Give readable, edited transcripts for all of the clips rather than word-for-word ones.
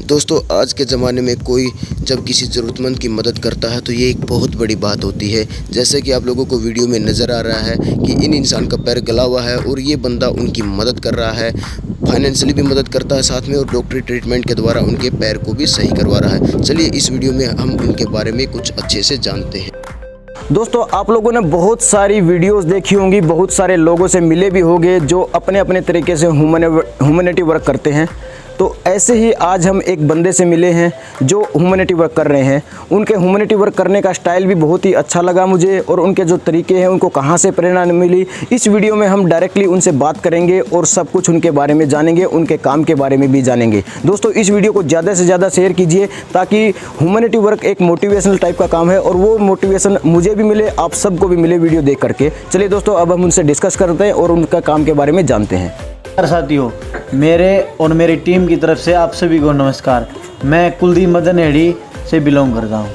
दोस्तों आज के ज़माने में कोई जब किसी ज़रूरतमंद की मदद करता है तो ये एक बहुत बड़ी बात होती है। जैसे कि आप लोगों को वीडियो में नज़र आ रहा है कि इन इंसान का पैर गला हुआ है और ये बंदा उनकी मदद कर रहा है, फाइनेंशियली भी मदद करता है साथ में, और डॉक्टरी ट्रीटमेंट के द्वारा उनके पैर को भी सही करवा रहा है। चलिए इस वीडियो में हम उनके बारे में कुछ अच्छे से जानते हैं। दोस्तों आप लोगों ने बहुत सारी वीडियोस देखी होंगी, बहुत सारे लोगों से मिले भी होंगे जो अपने अपने तरीके से ह्यूमैनिटी वर्क करते हैं। तो ऐसे ही आज हम एक बंदे से मिले हैं जो ह्यूमैनिटी वर्क कर रहे हैं। उनके ह्यूमैनिटी वर्क करने का स्टाइल भी बहुत ही अच्छा लगा मुझे, और उनके जो तरीके हैं उनको कहाँ से प्रेरणा मिली, इस वीडियो में हम डायरेक्टली उनसे बात करेंगे और सब कुछ उनके बारे में जानेंगे, उनके काम के बारे में भी जानेंगे। दोस्तों इस वीडियो को ज़्यादा से ज़्यादा शेयर कीजिए ताकि ह्यूमैनिटी वर्क एक मोटिवेशनल टाइप का काम है और वो मोटिवेशन मुझे भी मिले, आप सबको भी मिले वीडियो देख करके। चलिए दोस्तों अब हम उनसे डिस्कस करते हैं और उनका काम के बारे में जानते हैं। साथियों, मेरे और मेरी टीम की तरफ से आप सभी को नमस्कार। मैं कुलदीप मदन हेड़ी से बिलोंग करता हूँ।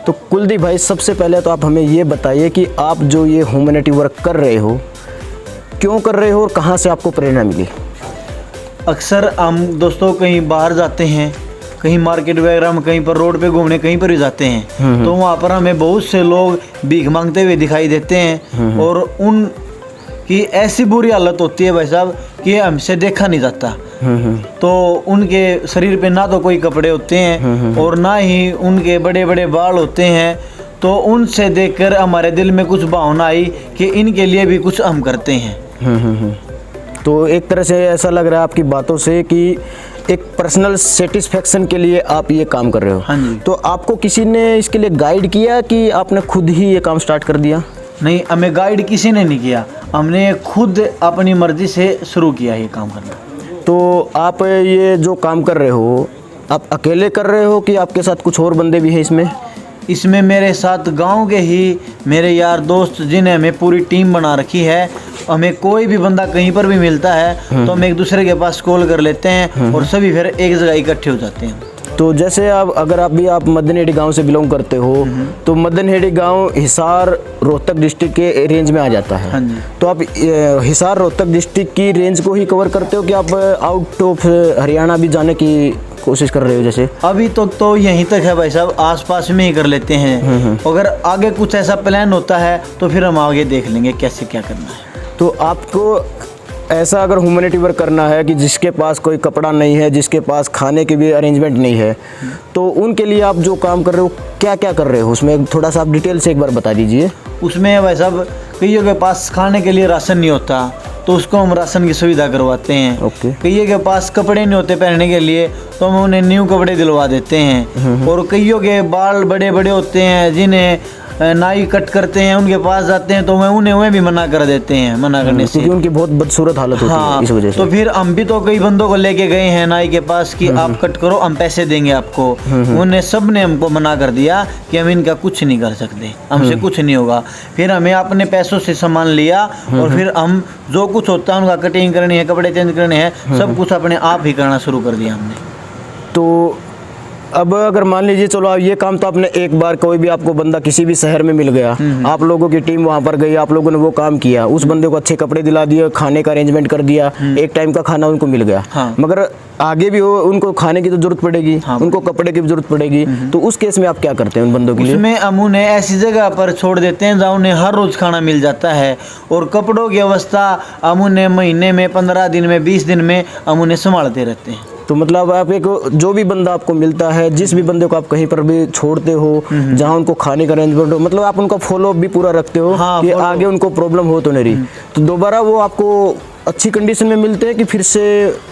तो कुलदीप भाई, सबसे पहले तो आप हमें ये बताइए कि आप जो ये ह्यूमैनिटी वर्क कर रहे हो, क्यों कर रहे हो और कहाँ से आपको प्रेरणा मिली? अक्सर हम दोस्तों कहीं बाहर जाते हैं, कहीं मार्केट वगैरह हम कहीं पर रोड पे घूमने कहीं पर भी जाते हैं, तो वहाँ पर हमें बहुत से लोग भीख मांगते हुए दिखाई देते हैं और उन कि ऐसी बुरी हालत होती है भाई साहब कि हमसे देखा नहीं जाता। तो उनके शरीर पे ना तो कोई कपड़े होते हैं और ना ही उनके बड़े बड़े बाल होते हैं। तो उनसे देखकर हमारे दिल में कुछ भावना आई कि इनके लिए भी कुछ हम करते हैं। तो एक तरह से ऐसा लग रहा है आपकी बातों से कि एक पर्सनल सेटिस्फेक्शन के लिए आप ये काम कर रहे हो। हाँ जी। तो आपको किसी ने इसके लिए गाइड किया कि आपने खुद ही ये काम स्टार्ट कर दिया? नहीं, हमें गाइड किसी ने नहीं किया, हमने खुद अपनी मर्जी से शुरू किया ये काम करना। तो आप ये जो काम कर रहे हो, आप अकेले कर रहे हो कि आपके साथ कुछ और बंदे भी हैं इसमें? इसमें मेरे साथ गांव के ही मेरे यार दोस्त, जिन्हें हमें पूरी टीम बना रखी है। हमें कोई भी बंदा कहीं पर भी मिलता है तो हम एक दूसरे के पास कॉल कर लेते हैं और सभी फिर एक जगह इकट्ठे हो जाते हैं। तो जैसे अगर आप मदनहेड़ी गांव से बिलोंग करते हो, तो मदनहेड़ी गांव हिसार रोहतक डिस्ट्रिक्ट के रेंज में आ जाता है। हाँ जी। तो आप हिसार रोहतक डिस्ट्रिक्ट की रेंज को ही कवर करते हो कि आप आउट ऑफ हरियाणा भी जाने की कोशिश कर रहे हो? जैसे अभी तो यहीं तक है भाई साहब, आसपास में ही कर लेते हैं। अगर आगे कुछ ऐसा प्लान होता है तो फिर हम आगे देख लेंगे कैसे क्या करना है। तो आपको ऐसा अगर ह्यूमैनिटी वर्क करना है कि जिसके पास कोई कपड़ा नहीं है, जिसके पास खाने की भी अरेंजमेंट नहीं है, तो उनके लिए आप जो काम कर रहे हो क्या क्या कर रहे हो, उसमें थोड़ा सा आप डिटेल से एक बार बता दीजिए। उसमें भाई साहब कईयों के पास खाने के लिए राशन नहीं होता तो उसको हम राशन की सुविधा करवाते हैं। ओके। कईयों के पास कपड़े नहीं होते पहनने के लिए तो हम उन्हें न्यू कपड़े दिलवा देते हैं। और कईयों के बाल बड़े बड़े होते हैं जिन्हें नाई कट करते हैं, उनके पास जाते हैं तो उन्हें भी मना कर देते हैं, मना करने से, क्योंकि उनकी बहुत बदसूरत हालत होती है इस वजह से। तो फिर हम भी तो कई बंदों को लेके गए हैं नाई के पास कि आप कट करो, हम पैसे देंगे आपको। उन्हें सब ने हमको मना कर दिया कि हम इनका कुछ नहीं कर सकते, हमसे कुछ नहीं होगा। फिर हमें अपने पैसों से सामान लिया और फिर हम जो कुछ होता है उनका कटिंग करनी है, कपड़े चेंज करने हैं, सब कुछ अपने आप ही करना शुरू कर दिया हमने। तो अब अगर मान लीजिए, चलो आप ये काम तो आपने एक बार, कोई भी आपको बंदा किसी भी शहर में मिल गया, आप लोगों की टीम वहाँ पर गई, आप लोगों ने वो काम किया, उस बंदे को अच्छे कपड़े दिला दिए, खाने का अरेंजमेंट कर दिया, एक टाइम का खाना उनको मिल गया। हाँ। मगर आगे भी हो उनको खाने की तो जरूरत पड़ेगी। हाँ। उनको कपड़े की भी जरूरत पड़ेगी। तो उस केस में आप क्या करते हैं उन बंदों के लिए? उसमें हम उन्हें ऐसी जगह पर छोड़ देते हैं जहाँ उन्हें हर रोज खाना मिल जाता है, और कपड़ों की व्यवस्था हम उन्हें महीने में, 15 दिन में, 20 दिन में हम उन्हें संभालते रहते हैं। तो मतलब आप एक जो भी बंदा आपको मिलता है, जिस भी बंदे को आप कहीं पर भी छोड़ते हो, जहाँ उनको खाने का अरेंजमेंट हो, मतलब आप उनका फॉलोअप भी पूरा रखते हो। हाँ, कि आगे उनको प्रॉब्लम हो तो नहीं रही, तो दोबारा वो आपको अच्छी कंडीशन में मिलते हैं कि फिर से?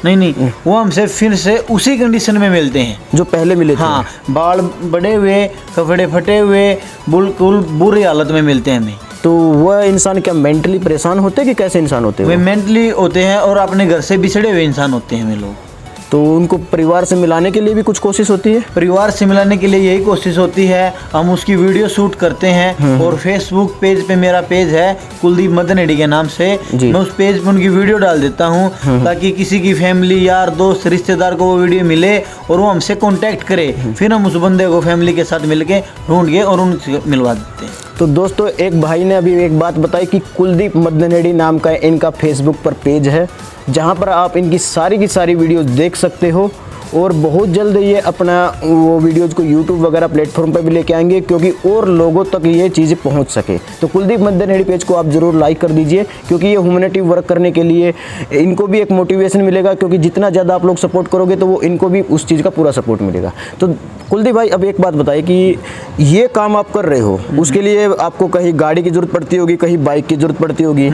नहीं, वो हमसे फिर से उसी कंडीशन में मिलते हैं जो पहले मिले थे। हाँ, बाल बड़े हुए, कपड़े फटे हुए, बिल्कुल बुरी हालत में मिलते हैं हमें। तो वह इंसान क्या मेंटली परेशान होते हैं कि कैसे इंसान होते हैं? वे मेंटली होते हैं और अपने घर से बिछड़े हुए इंसान होते हैं वे लोग। तो उनको परिवार से मिलाने के लिए भी कुछ कोशिश होती है? परिवार से मिलाने के लिए यही कोशिश होती है, हम उसकी वीडियो शूट करते हैं और फेसबुक पेज पे, मेरा पेज है कुलदीप मदनहेड़ी के नाम से, मैं उस पेज पे उनकी वीडियो डाल देता हूँ ताकि किसी की फैमिली, यार, दोस्त, रिश्तेदार को वो वीडियो मिले और वो हमसे कांटेक्ट करे। फिर हम उस बंदे को फैमिली के साथ मिल के ढूंढ के और उनसे मिलवा देते हैं। तो दोस्तों एक भाई ने अभी एक बात बताई कि कुलदीप मदनहेड़ी नाम का इनका फेसबुक पर पेज है, जहां पर आप इनकी सारी की सारी वीडियोस देख सकते हो और बहुत जल्द ये अपना वो वीडियोज़ को यूट्यूब वगैरह प्लेटफॉर्म पर भी लेके आएंगे, क्योंकि और लोगों तक ये चीज़ें पहुंच सके। तो कुलदीप मद्देनेड़ी पेज को आप ज़रूर लाइक कर दीजिए, क्योंकि ये ह्यूमैनिटी वर्क करने के लिए इनको भी एक मोटिवेशन मिलेगा, क्योंकि जितना ज़्यादा आप लोग सपोर्ट करोगे तो वो इनको भी उस चीज़ का पूरा सपोर्ट मिलेगा। तो कुलदीप भाई, अब एक बात बताइए कि ये काम आप कर रहे हो, उसके लिए आपको कहीं गाड़ी की ज़रूरत पड़ती होगी, कहीं बाइक की ज़रूरत पड़ती होगी,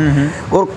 और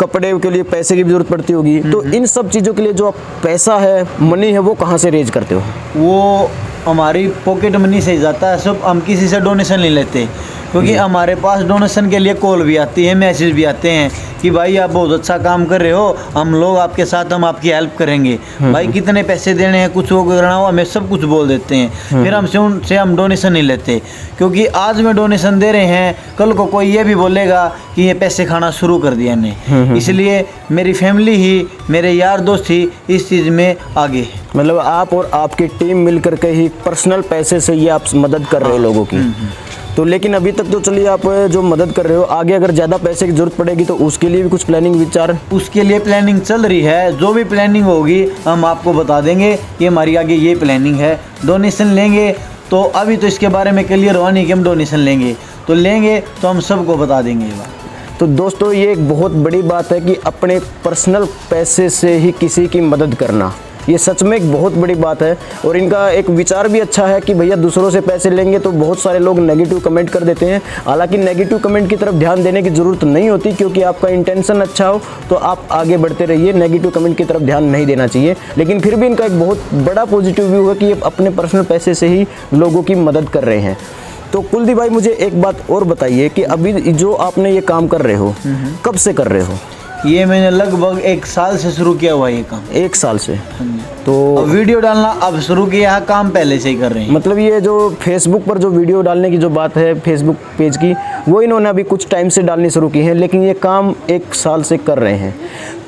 कपड़े के लिए पैसे की भी ज़रूरत पड़ती होगी। तो इन सब चीज़ों के लिए जो आप पैसा है, मनी है, वो कहाँ से रेज करते हो? वो हमारी पॉकेट मनी से ही जाता है सब, हम किसी से डोनेशन नहीं लेते, क्योंकि हमारे पास डोनेशन के लिए कॉल भी आती है, मैसेज भी आते हैं कि भाई आप बहुत अच्छा काम कर रहे हो, हम लोग आपके साथ, हम आपकी हेल्प करेंगे, भाई कितने पैसे देने हैं, कुछ वो करना हो, हमें सब कुछ बोल देते हैं। फिर हमसे उनसे हम डोनेशन नहीं लेते, क्योंकि आज में डोनेशन दे रहे हैं, कल को कोई ये भी बोलेगा कि ये पैसे खाना शुरू कर दिया ने। इसलिए मेरी फैमिली ही, मेरे यार दोस्त ही इस चीज़ में आगे। मतलब आप और आपकी टीम मिलकर के ही पर्सनल पैसे से ये आप मदद कर रहे हो लोगों की। तो लेकिन अभी तक तो चलिए आप जो मदद कर रहे हो, आगे अगर ज़्यादा पैसे की ज़रूरत पड़ेगी तो उसके लिए भी कुछ प्लानिंग विचार? उसके लिए प्लानिंग चल रही है, जो भी प्लानिंग होगी हम आपको बता देंगे कि हमारी आगे ये प्लानिंग है। डोनेशन लेंगे तो अभी तो इसके बारे में क्लियर हुआ नहीं कि हम डोनेशन लेंगे, तो लेंगे तो हम सबको बता देंगे ये बात। तो दोस्तों, ये एक बहुत बड़ी बात है कि अपने पर्सनल पैसे से ही किसी की मदद करना, ये सच में एक बहुत बड़ी बात है। और इनका एक विचार भी अच्छा है कि भैया दूसरों से पैसे लेंगे, तो बहुत सारे लोग नेगेटिव कमेंट कर देते हैं। हालांकि नेगेटिव कमेंट की तरफ ध्यान देने की ज़रूरत नहीं होती, क्योंकि आपका इंटेंशन अच्छा हो तो आप आगे बढ़ते रहिए, नेगेटिव कमेंट की तरफ ध्यान नहीं देना चाहिए। लेकिन फिर भी इनका एक बहुत बड़ा पॉजिटिव व्यू है कि ये अपने पर्सनल पैसे से ही लोगों की मदद कर रहे हैं। तो कुलदीप भाई, मुझे एक बात और बताइए कि अभी जो आपने ये काम कर रहे हो, कब से कर रहे हो? ये मैंने लगभग 1 साल से शुरू किया हुआ ये काम। 1 साल से? तो अब वीडियो डालना अब शुरू किया है, काम पहले से ही कर रहे हैं। मतलब ये जो फेसबुक पर जो वीडियो डालने की जो बात है, फेसबुक पेज की, वो इन्होंने अभी कुछ टाइम से डालनी शुरू की है, लेकिन ये काम 1 साल से कर रहे हैं।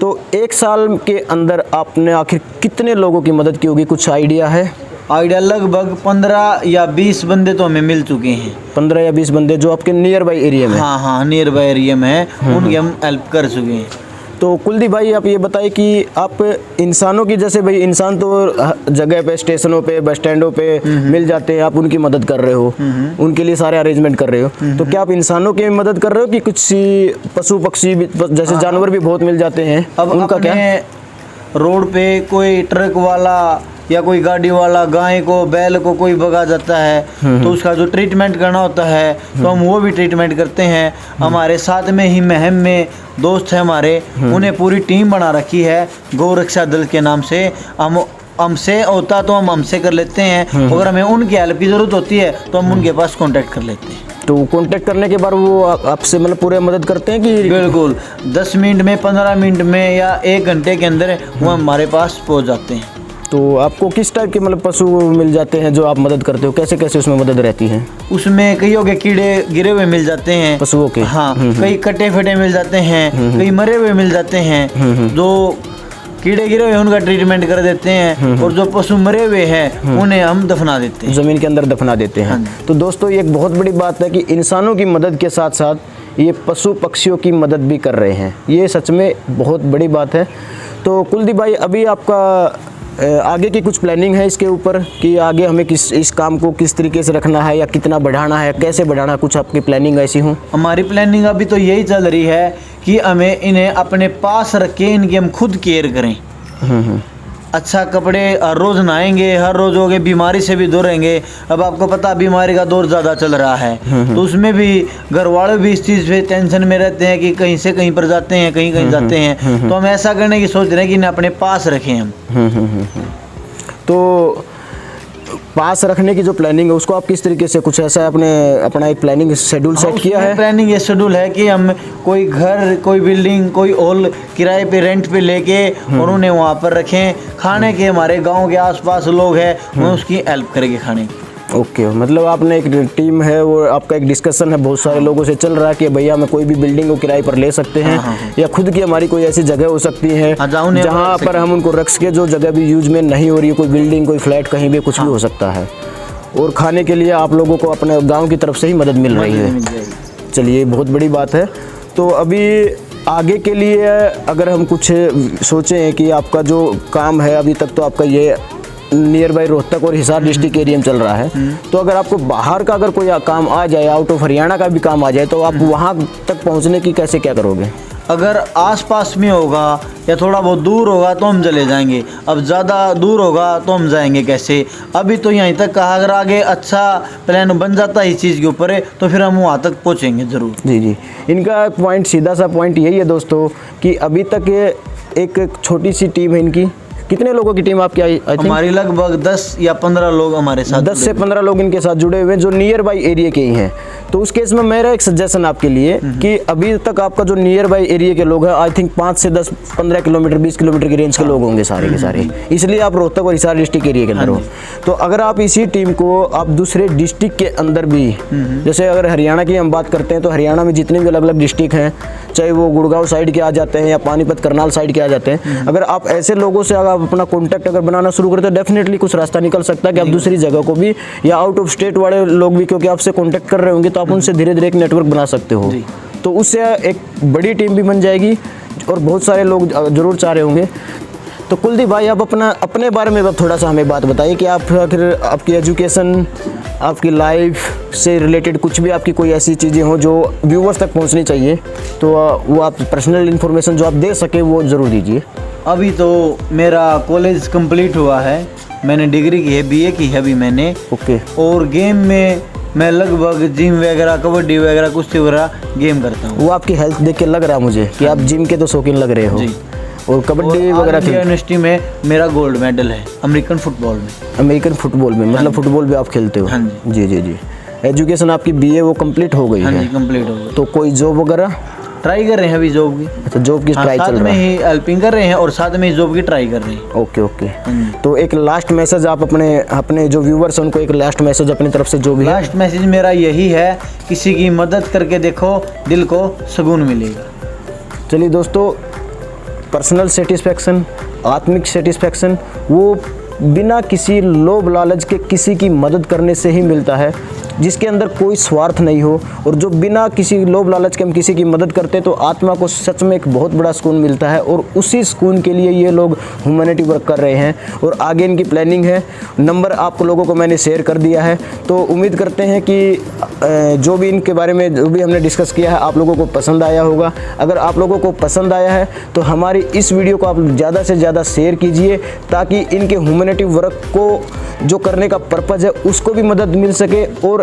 तो 1 साल के अंदर आपने आखिर कितने लोगों की मदद की होगी, कुछ आइडिया है? आइडिया लगभग 15 या 20 बंदे तो हमें मिल चुके हैं। 15 या 20 बंदे जो आपके नियर बाई एरिया में? हाँ, नियर बाई एरिया में है, उनकी हम हेल्प कर चुके हैं। तो कुलदीप भाई, आप ये बताइए कि आप इंसानों की, जैसे भाई इंसान तो जगह पे, स्टेशनों पे, बस स्टैंडों पे मिल जाते हैं, आप उनकी मदद कर रहे हो, उनके लिए सारे अरेंजमेंट कर रहे हो। तो क्या आप इंसानों की मदद कर रहे हो कि कुछ पशु पक्षी जैसे जानवर भी बहुत मिल जाते हैं, अब उनका क्या? रोड पे कोई ट्रक वाला या कोई गाड़ी वाला गाय को, बैल को कोई भगा जाता है, तो उसका जो ट्रीटमेंट करना होता है तो हम वो भी ट्रीटमेंट करते हैं। हमारे साथ में ही महम में दोस्त है हमारे, उन्हें पूरी टीम बना रखी है गौ रक्षा दल के नाम से। हमसे होता तो हम हमसे कर लेते हैं, अगर हमें उनकी हेल्प की ज़रूरत होती है तो हम उनके पास कांटेक्ट कर लेते हैं। तो कांटेक्ट करने के बाद वो आपसे मतलब पूरे मदद करते हैं कि? बिल्कुल, 10 मिनट में, 15 मिनट में या 1 घंटे के अंदर वो हमारे पास पहुंच जाते हैं। तो आपको किस टाइप के मतलब पशु मिल जाते हैं जो आप मदद करते हो? कैसे कैसे उसमें मदद रहती है? उसमें कईयों के कीड़े गिरे हुए मिल जाते हैं पशुओं के। हाँ, कई कटे फटे मिल जाते हैं, कई मरे हुए मिल जाते हैं। जो कीड़े गिरे हुए उनका ट्रीटमेंट कर देते हैं, और जो पशु मरे हुए हैं उन्हें हम दफना देते हैं, ज़मीन के अंदर दफना देते हैं। तो दोस्तों, ये एक बहुत बड़ी बात है कि इंसानों की मदद के साथ साथ ये पशु पक्षियों की मदद भी कर रहे हैं। ये सच में बहुत बड़ी बात है। तो कुलदीप भाई, अभी आपका आगे की कुछ प्लानिंग है इसके ऊपर कि आगे हमें इस काम को किस तरीके से रखना है, या कितना बढ़ाना है, कैसे बढ़ाना है, कुछ आपकी प्लानिंग ऐसी हो? हमारी प्लानिंग अभी तो यही चल रही है कि हमें इन्हें अपने पास रख के इनकी हम खुद केयर करें। अच्छा कपड़े, हर रोज़ नहाएंगे, हर रोज़ हो गए, बीमारी से भी दूर रहेंगे। अब आपको पता बीमारी का दौर ज़्यादा चल रहा है, तो उसमें भी घर वाले भी इस चीज़ पे टेंशन में रहते हैं कि कहीं से कहीं पर जाते हैं, कहीं कहीं जाते हैं। तो हम ऐसा करने की सोच रहे हैं कि इन्हें अपने पास रखें हम। तो पास रखने की जो प्लानिंग है उसको आप किस तरीके से, कुछ ऐसा अपना एक प्लानिंग शेड्यूल सेट किया है? प्लानिंग ये शेड्यूल है कि हम कोई घर, कोई बिल्डिंग, कोई हॉल किराए पे, रेंट पे लेके और उन्हें वहाँ पर रखें। खाने के हमारे गांव के आसपास लोग हैं, वो उसकी हेल्प करेंगे खाने की। ओके, मतलब आपने एक टीम है, वो आपका एक डिस्कशन है बहुत सारे लोगों से चल रहा है कि भैया हम कोई भी बिल्डिंग को किराए पर ले सकते हैं, या खुद की हमारी कोई ऐसी जगह हो सकती है जहाँ पर हम उनको रख सके, जो जगह भी यूज में नहीं हो रही है, कोई बिल्डिंग, कोई फ्लैट, कहीं भी कुछ भी हो सकता है। और खाने के लिए आप लोगों को अपने गाँव की तरफ से ही मदद मिल रही है। चलिए, बहुत बड़ी बात है। तो अभी आगे के लिए अगर हम कुछ सोचें कि आपका जो काम है, अभी तक तो आपका ये नियर बाई रोहतक और हिसार डिस्ट्रिक्ट एरिया में चल रहा है, तो अगर आपको बाहर का अगर कोई काम आ जाए, आउट ऑफ हरियाणा का भी काम आ जाए, तो आप वहाँ तक पहुँचने की कैसे क्या करोगे? अगर आसपास में होगा या थोड़ा बहुत दूर होगा तो हम चले जाएंगे, अब ज़्यादा दूर होगा तो हम जाएंगे कैसे? अभी तो यहीं तक कहा, अगर आगे अच्छा प्लान बन जाता है इस चीज़ के ऊपर तो फिर हम वहाँ तक पहुँचेंगे ज़रूर। जी जी, इनका पॉइंट, सीधा सा पॉइंट यही है दोस्तों कि अभी तक ये एक छोटी सी टीम है इनकी। कितने लोगों की टीम आपकी आई? हमारी लगभग 10 या 15 लोग हमारे साथ, 10 से 15 लोग इनके साथ जुड़े हुए हैं जो नियर बाई एरिया के ही हैं। तो उस केस में मेरा एक सजेशन आपके लिए कि अभी तक आपका जो नियर बाई एरिया के लोग हैं, आई थिंक 5 से 10 15 किलोमीटर 20 किलोमीटर की रेंज के लोग होंगे सारे के सारे, इसलिए आप रोहतक और हिसार डिस्ट्रिक्ट एरिया के अंदर हो। तो अगर आप इसी टीम को आप दूसरे डिस्ट्रिक्ट के अंदर भी, जैसे अगर हरियाणा की हम बात करते हैं तो हरियाणा में जितने भी अलग अलग डिस्ट्रिक्ट हैं, चाहे वो गुड़गांव साइड के आ जाते हैं या पानीपत करनाल साइड के आ जाते हैं, अगर आप ऐसे लोगों से अगर आप अपना कॉन्टैक्ट अगर बनाना शुरू करते हैं, डेफिनेटली कुछ रास्ता निकल सकता है कि आप दूसरी जगह को भी, या आउट ऑफ स्टेट वाले लोग भी क्योंकि आपसे कॉन्टैक्ट कर रहे होंगे तो आप उनसे धीरे धीरे एक नेटवर्क बना सकते हो। तो उससे एक बड़ी टीम भी बन जाएगी और बहुत सारे लोग जरूर चाह रहे होंगे। तो कुलदीप भाई, आप अपने बारे में थोड़ा सा हमें बात बताइए कि आप आखिर आपकी एजुकेशन, आपकी लाइफ से रिलेटेड कुछ भी आपकी कोई ऐसी चीज़ें हो जो व्यूवर्स तक पहुंचनी चाहिए, तो वो आप पर्सनल इन्फॉर्मेशन जो आप दे सके वो ज़रूर दीजिए। अभी तो मेरा कॉलेज कंप्लीट हुआ है, मैंने डिग्री की है, बीए की है अभी मैंने। ओके। और गेम में मैं लगभग जिम वगैरह, कबड्डी वगैरह, कुश्ती वगैरह गेम करता हूँ। वो आपकी हेल्थ देख के लग रहा है मुझे कि आप जिम के तो शौकीन लग रहे हो। जी। और कबड्डी वगैरह यूनिवर्सिटी में मेरा गोल्ड मेडल है अमेरिकन फुटबॉल में। अमेरिकन फुटबॉल में, मतलब फुटबॉल भी आप खेलते हो? हाँ जी। जी जी जी। एजुकेशन आपकी बीए वो कंप्लीट हो गई है? हाँ जी, कंप्लीट हो गई। तो कोई जॉब वगैरह ट्राई कर रहे हैं अभी जॉब की? अच्छा, जॉब की ट्राई चल रहा है? साथ में ही हेल्पिंग कर रहे हैं और साथ में ही जॉब की ट्राई कर रहे हैं। Okay okay. तो एक लास्ट मैसेज आप अपने जो व्यूवर्स हैं उनको एक लास्ट मैसेज अपनी तरफ से जो भी है। लास्ट मैसेज मेरा यही है, किसी की मदद करके देखो, दिल को सुकून मिलेगा। चलिए दोस्तों, पर्सनल सेटिस्फैक्शन, आत्मिक सेटिस्फैक्शन वो बिना किसी लोभ लालच के किसी की मदद करने से ही मिलता है, जिसके अंदर कोई स्वार्थ नहीं हो, और जो बिना किसी लोभ लालच के हम किसी की मदद करते हैं तो आत्मा को सच में एक बहुत बड़ा सुकून मिलता है। और उसी सुकून के लिए ये लोग ह्यूमैनिटी वर्क कर रहे हैं और आगे इनकी प्लानिंग है। नंबर आप लोगों को मैंने शेयर कर दिया है, तो उम्मीद करते हैं कि जो भी इनके बारे में जो भी हमने डिस्कस किया है आप लोगों को पसंद आया होगा। अगर आप लोगों को पसंद आया है तो हमारी इस वीडियो को आप ज़्यादा से ज़्यादा शेयर कीजिए, ताकि इनके ह्यूमैनिटी वर्क को जो करने का पर्पज़ है उसको भी मदद मिल सके। और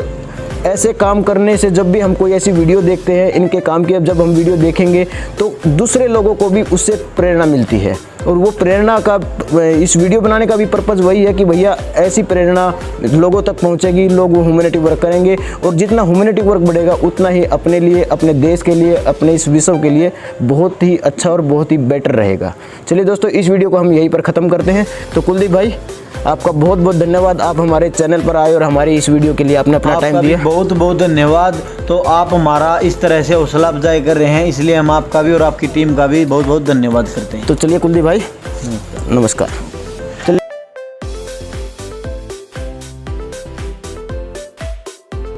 ऐसे काम करने से जब भी हम कोई ऐसी वीडियो देखते हैं इनके काम की, अब जब हम वीडियो देखेंगे तो दूसरे लोगों को भी उससे प्रेरणा मिलती है। और वो प्रेरणा का, इस वीडियो बनाने का भी पर्पज़ वही है कि भैया ऐसी प्रेरणा लोगों तक पहुंचेगी, लोग वो ह्यूमैनिटी वर्क करेंगे, और जितना ह्यूमैनिटी वर्क बढ़ेगा उतना ही अपने लिए, अपने देश के लिए, अपने इस विश्व के लिए बहुत ही अच्छा और बहुत ही बेटर रहेगा। चलिए दोस्तों, इस वीडियो को हम यहीं पर ख़त्म करते हैं। तो कुलदीप भाई, आपका बहुत बहुत धन्यवाद, आप हमारे चैनल पर आए और हमारे इस वीडियो के लिए आपने अपना टाइम दिया। बहुत बहुत धन्यवाद। तो आप हमारा इस तरह से हौसला अफजाई कर रहे हैं, इसलिए हम आपका भी और आपकी टीम का भी बहुत बहुत धन्यवाद करते हैं। तो चलिए कुलदीप भाई, नमस्कार।